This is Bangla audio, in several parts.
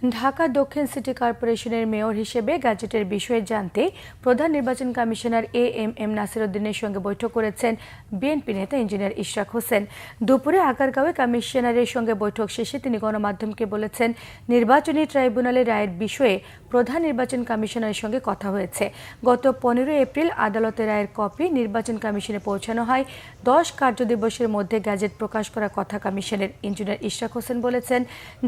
ঢাকা দক্ষিণ সিটি কর্পোরেশনের মেয়র হিসেবে গ্যাজেটের বিষয়ে জানতে প্রধান নির্বাচন কমিশনার এএমএম নাসিরউদ্দিনের সঙ্গে বৈঠক করেছেন বিএনপি নেতা ইঞ্জিনিয়ার ইশরাক হোসেন। দুপুরে আগারগাঁওয়ে কমিশনারের সঙ্গে বৈঠক শেষে তিনি গণমাধ্যমকে বলেছেন, নির্বাচনী ট্রাইব্যুনালের রায়ের বিষয়ে প্রধান নির্বাচন কমিশনারের সঙ্গে কথা হয়েছে। গত 15 এপ্রিল আদালতের রায়ের কপি নির্বাচন কমিশনে পৌঁছানো হয়। 10 কার্যদিবসের মধ্যে গ্যাজেট প্রকাশ করার কথা কমিশনের। ইঞ্জিনিয়ার ইশরাক হোসেন বলেছেন,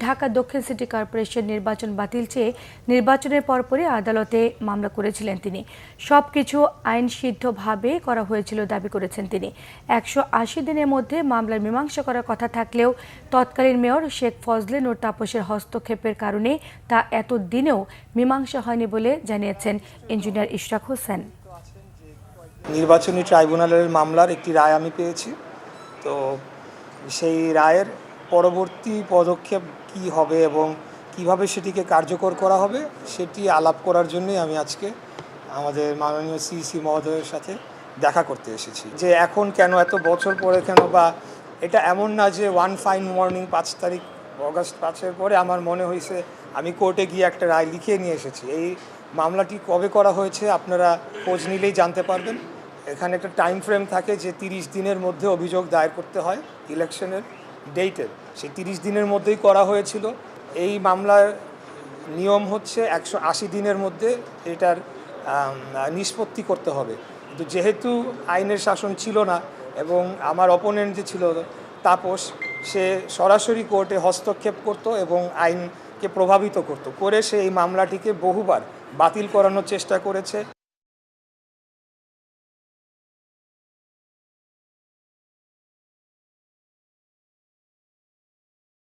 ঢাকা দক্ষিণ সিটি কর্পোরেশন নির্বাচন বাতিল চেয়ে নির্বাচনের পরপরই আদালতে মামলা করেছিলেন তিনি। সবকিছু আইনসিদ্ধভাবে করা হয়েছিল দাবি করেছেন তিনি। 180 দিনের মধ্যে মামলার মীমাংসা করার কথা থাকলেও তৎকালীন মেয়র শেখ ফজলে নূর তাপসের হস্তক্ষেপের কারণে তা এত দিনেও মীমাংসা হয়নি বলে জানিয়েছেন ইঞ্জিনিয়ার ইশরাক হোসেন। নির্বাচনী ট্রাইব্যুনালের মামলার একটি রায় আমি পেয়েছি, তো সেই রায়ের পরবর্তী পদক্ষেপ কি হবে এবং কিভাবে সেটিকে কার্যকর করা হবে সেটি আলাপ করার জন্যই আমি আজকে আমাদের মাননীয় সিইসি মহোদয়ের সাথে দেখা করতে এসেছি। যে এখন কেন এত বছর পরে কেন, বা এটা এমন না যে ওয়ান ফাইন মর্নিং 5 তারিখ অগাস্ট 5-এর পরে আমার মনে হয়েছে আমি কোর্টে গিয়ে একটা রায় লিখিয়ে নিয়ে এসেছি। এই মামলাটি কবে করা হয়েছে আপনারা খোঁজ নিলেই জানতে পারবেন। এখানে একটা টাইম ফ্রেম থাকে যে 30 দিনের মধ্যে অভিযোগ দায়ের করতে হয় ইলেকশনের ডেটের। সেই 30 দিনের মধ্যেই করা হয়েছিল। এই মামলার নিয়ম হচ্ছে 180 দিনের মধ্যে এটার নিষ্পত্তি করতে হবে। কিন্তু যেহেতু আইনের শাসন ছিল না এবং আমার অপোনেন্ট যে ছিল তাপস, সে সরাসরি কোর্টে হস্তক্ষেপ করত এবং আইনকে প্রভাবিত করত করে সে এই মামলাটিকে বহুবার বাতিল করানোর চেষ্টা করেছে।